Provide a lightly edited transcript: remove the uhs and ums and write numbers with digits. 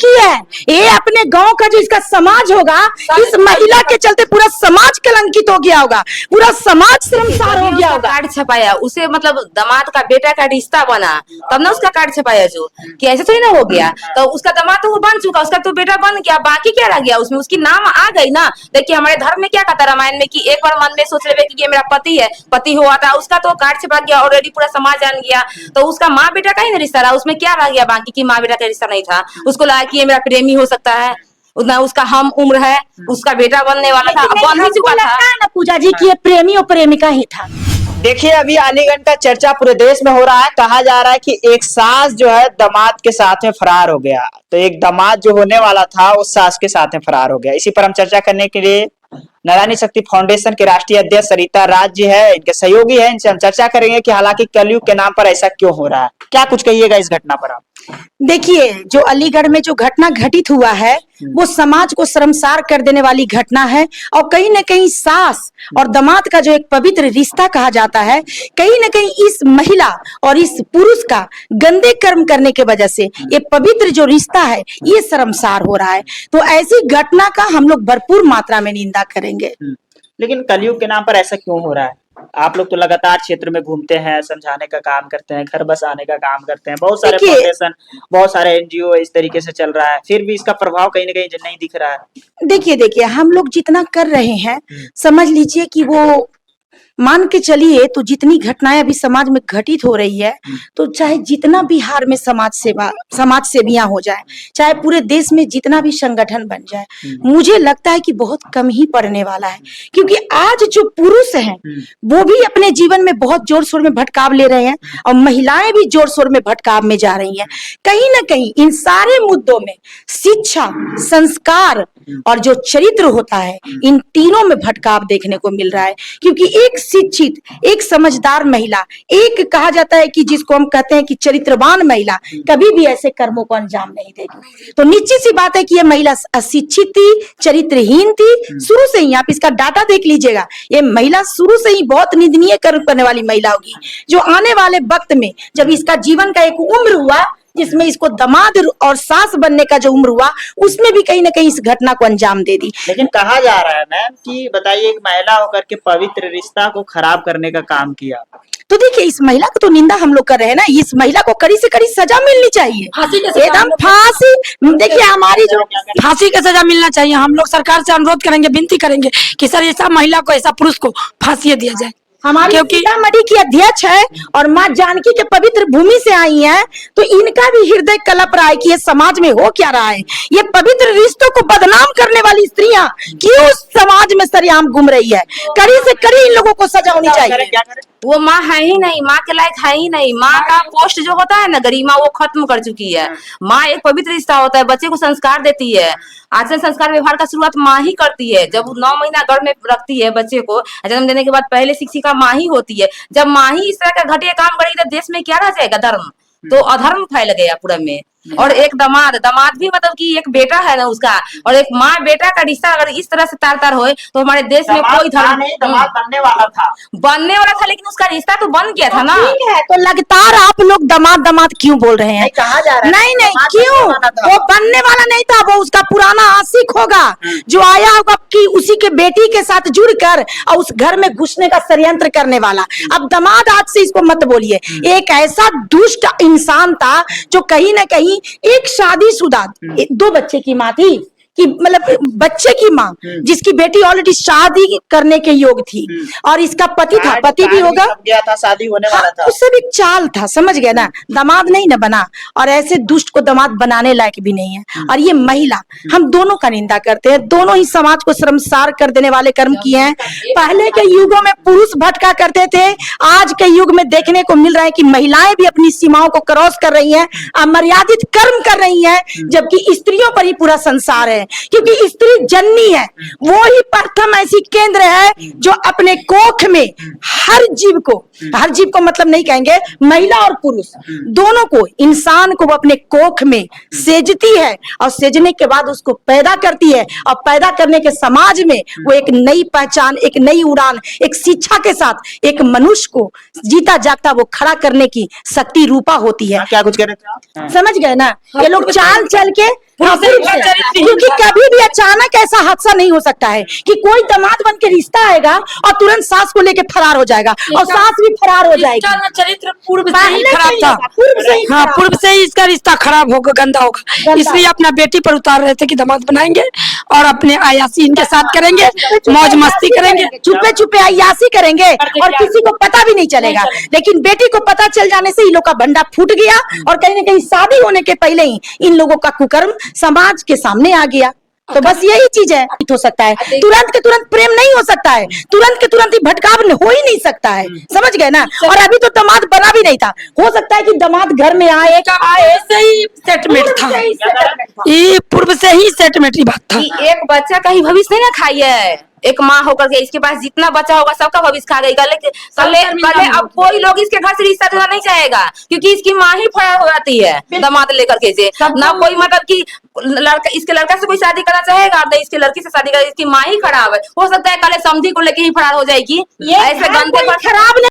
की है, ये अपने गांव का जो इसका समाज होगा, इस महिला के चलते पूरा समाज कलंकित हो गया होगा, पूरा समाज शर्मसार हो गया होगा। कार्ड छपाया उसे, मतलब दामाद का बेटा का रिश्ता बना तब ना उसका कार्ड छपाया, जो कि ऐसे थोड़ी ना हो गया। तो उसका दामाद तो वो बन चुका, उसका तो बेटा बन गया, बाकी क्या रह गया उसमें, उसकी नाम आ गई ना। देखिए हमारे धर्म में क्या कहता है रामायण में कि एक बार मन में सोच ले कि ये मेरा पति है, पति हुआ था, उसका तो कार्ड छपा गया ऑलरेडी, पूरा समाज जान गया, तो उसका माँ बेटा का ही ना रिश्ता रहा, उसमें क्या रह गया बाकी की माँ बेटा का रिश्ता नहीं था। उसको लगा कि ये मेरा प्रेमी हो सकता है, उतना उसका हम उम्र है, उसका बेटा बनने वाला था, बन ही चुका था ना पूजा जी की ये प्रेमी और प्रेमिका ही था। देखिए अभी अलीगढ़ का चर्चा पूरे देश में हो रहा है। कहा जा रहा है कि एक सास जो है दामाद के साथ में फरार हो गया, तो एक दामाद जो होने वाला था उस सास के साथ में फरार हो गया। इसी पर हम चर्चा करने के लिए नारायणी शक्ति फाउंडेशन के राष्ट्रीय अध्यक्ष सरिता राज जी है, इनके सहयोगी है, इनसे हम चर्चा करेंगे कि हालांकि कलयुग के नाम पर ऐसा क्यों हो रहा है। क्या कुछ कहिएगा इस घटना पर आप? देखिए जो अलीगढ़ में जो घटना घटित हुआ है वो समाज को शर्मसार कर देने वाली घटना है, और कहीं ना कहीं सास और दामाद का जो एक पवित्र रिश्ता कहा जाता है, कहीं ना कहीं इस महिला और इस पुरुष का गंदे कर्म करने के वजह से ये पवित्र जो रिश्ता है ये शर्मसार हो रहा है। तो ऐसी घटना का हम लोग भरपूर मात्रा में निंदा करेंगे। लेकिन कलयुग के नाम पर ऐसा क्यों हो रहा है? आप लोग तो लगातार क्षेत्र में घूमते हैं, समझाने का काम करते हैं, घर बसाने का काम करते हैं, बहुत सारे फाउंडेशन, बहुत सारे एनजीओ इस तरीके से चल रहा है, फिर भी इसका प्रभाव कहीं ना कहीं नहीं दिख रहा है। देखिए हम लोग जितना कर रहे हैं समझ लीजिए कि वो मान के चलिए, तो जितनी घटनाएं अभी समाज में घटित हो रही है, तो चाहे जितना बिहार में समाज सेवियां हो जाए, चाहे पूरे देश में जितना भी संगठन बन जाए, मुझे लगता है कि बहुत कम ही पड़ने वाला है। क्योंकि आज जो पुरुष हैं वो भी अपने जीवन में बहुत जोर शोर में भटकाव ले रहे हैं, और महिलाएं भी जोर शोर में भटकाव में जा रही हैं। कहीं ना कहीं इन सारे मुद्दों में शिक्षा, संस्कार और जो चरित्र होता है, इन तीनों में भटकाव देखने को मिल रहा है। क्योंकि एक शिक्षित, एक समझदार महिला, एक कहा जाता है कि जिसको हम कहते हैं कि चरित्रवान महिला, कभी भी ऐसे कर्मों को अंजाम नहीं देगी। तो निश्चित सी बात है कि ये महिला अशिक्षित थी, चरित्रहीन थी शुरू से ही। आप इसका डाटा देख लीजिएगा, ये महिला शुरू से ही बहुत निंदनीय कर्म करने वाली महिला होगी, जो आने वाले वक्त में जब इसका जीवन का एक उम्र हुआ जिसमें इसको दामाद और सास बनने का जो उम्र हुआ, उसमें भी कहीं ना कहीं इस घटना को अंजाम दे दी। लेकिन कहा जा रहा है मैम कि बताइए, एक महिला होकर के पवित्र रिश्ता को खराब करने का काम किया, तो देखिए इस महिला को तो निंदा हम लोग कर रहे हैं ना, इस महिला को कड़ी से कड़ी सजा मिलनी चाहिए, एकदम फांसी। देखिए हमारी जो फांसी की सजा मिलना चाहिए। हम लोग सरकार से अनुरोध करेंगे, विनती करेंगे कि सर ऐसा महिला को, ऐसा पुरुष को फांसी दिया जाए। हमारी सीतामढ़ी की अध्यक्ष है और माँ जानकी के पवित्र भूमि से आई हैं, तो इनका भी हृदय कलप रहा है कि ये समाज में हो क्या रहा है। ये पवित्र रिश्तों को बदनाम करने वाली स्त्रियां क्यों समाज में सरेआम घूम रही है। कड़ी से कड़ी इन लोगों को सजा होनी चाहिए। वो माँ है ही नहीं, माँ के लायक है ही नहीं। माँ का पोस्ट जो होता है ना गरिमा, वो खत्म कर चुकी है। माँ एक पवित्र रिश्ता होता है, बच्चे को संस्कार देती है, आचरण संस्कार व्यवहार का शुरुआत माँ ही करती है। जब 9 महीना गर्भ में रखती है बच्चे को, जन्म देने के बाद पहले शिक्षिका माँ ही होती है। जब माँ ही इस तरह का घटिया काम करेगी तो देश में क्या रह जाएगा? धर्म तो अधर्म फैल गया पूरा में। और एक दामाद भी मतलब कि एक बेटा है ना उसका, और एक माँ बेटा का रिश्ता अगर इस तरह से तार होए तो हमारे देश में कोई धर्म नहीं। दामाद बनने वाला था, लेकिन उसका रिश्ता तो बन गया था ना। ठीक है, तो लगातार आप लोग दामाद क्यों बोल रहे हैं? कहा जा रहा है नहीं क्यों? वो बनने वाला नहीं था, वो उसका पुराना आशिक होगा जो आया होगा कि उसी के बेटी के साथ जुड़कर और उस घर में घुसने का षड्यंत्र करने वाला। अब दामाद आज से इसको मत बोलिए। एक ऐसा दुष्ट इंसान था जो कहीं ना कहीं एक शादीशुदा 2 बच्चे की माँ थी, कि मतलब बच्चे की माँ जिसकी बेटी ऑलरेडी शादी करने के योग थी, और इसका पति था, पति भी होगा, गया था, शादी होने वाला था, उससे भी चाल था, समझ गए ना। दामाद नहीं ना बना, और ऐसे दुष्ट को दामाद बनाने लायक भी नहीं है। और ये महिला, हम दोनों का निंदा करते हैं, दोनों ही समाज को शर्मसार कर देने वाले कर्म किए हैं। पहले के युगों में पुरुष भटका करते थे, आज के युग में देखने को मिल रहा है कि महिलाएं भी अपनी सीमाओं को क्रॉस कर रही हैं, अमर्यादित कर्म कर रही हैं, जबकि स्त्रियों पर ही पूरा संसार है। क्योंकि स्त्री जननी है, वो ही प्रथम ऐसी केंद्र है जो अपने कोख में हर जीव को मतलब नहीं कहेंगे, महिला और पुरुष दोनों को, इंसान को वो अपने कोख में सेजती है, और सेजने के बाद उसको पैदा करती है, और पैदा करने के समाज में वो एक नई पहचान, एक नई उड़ान, एक शिक्षा के साथ एक मनुष्य को जीता जागता वो खड़ा करने की शक्ति रूपा होती है। क्या कुछ कह रहे थे? समझ गए ना? ये लोग चाल चल के हाँ, पूर्व से। क्योंकि कभी भी अचानक ऐसा हादसा नहीं हो सकता है कि कोई दामाद बन के रिश्ता आएगा और तुरंत सास को लेके फरार हो जाएगा और सास भी फरार हो जाएगी। इसका ना चरित्र पूर्व से ही पहले खराब से था। ही पूर्व से ही हाँ, खराब। पूर्व से ही इसका रिश्ता खराब होगा, गंदा होगा, इसलिए अपना बेटी पर उतार रहे थे कि दामाद बनाएंगे और अपने आयासी इनके साथ करेंगे, मौज मस्ती करेंगे। छुपे छुपे अय्यासी करेंगे और किसी को पता भी नहीं चलेगा। लेकिन बेटी को पता चल जाने से इन लोग का भंडा फूट गया और कहीं ना कहीं शादी होने के पहले ही इन लोगों का कुकर्म समाज के सामने आ गया। तो बस यही चीज है, हो सकता है तुरंत के तुरंत प्रेम नहीं हो सकता है, तुरंत के तुरंत ही भटकाव हो ही नहीं सकता है, समझ गए ना। और अभी तो दामाद बना भी नहीं था, हो सकता है कि दामाद घर में आए ऐसे ही सेटमेंट था, ये पूर्व से ही सेटमेंट बात था। कि एक बच्चा का ही भविष्य नहीं ना खाई है। एक माँ होकर के इसके पास जितना बच्चा होगा सबका भविष्य खा गई। कल अब कोई लोग इसके घर से रिश्ता जोड़ना नहीं चाहेगा क्योंकि इसकी माँ ही फरार हो जाती है दामाद लेकर के से। ना कोई मतलब कि लड़का इसके लड़का से कोई शादी करना चाहेगा, ना इसके लड़की से शादी कर, इसकी माँ ही खराब है। हो सकता है कल समझी को लेके ही फरार हो जाएगी। ऐसे गंदे खराब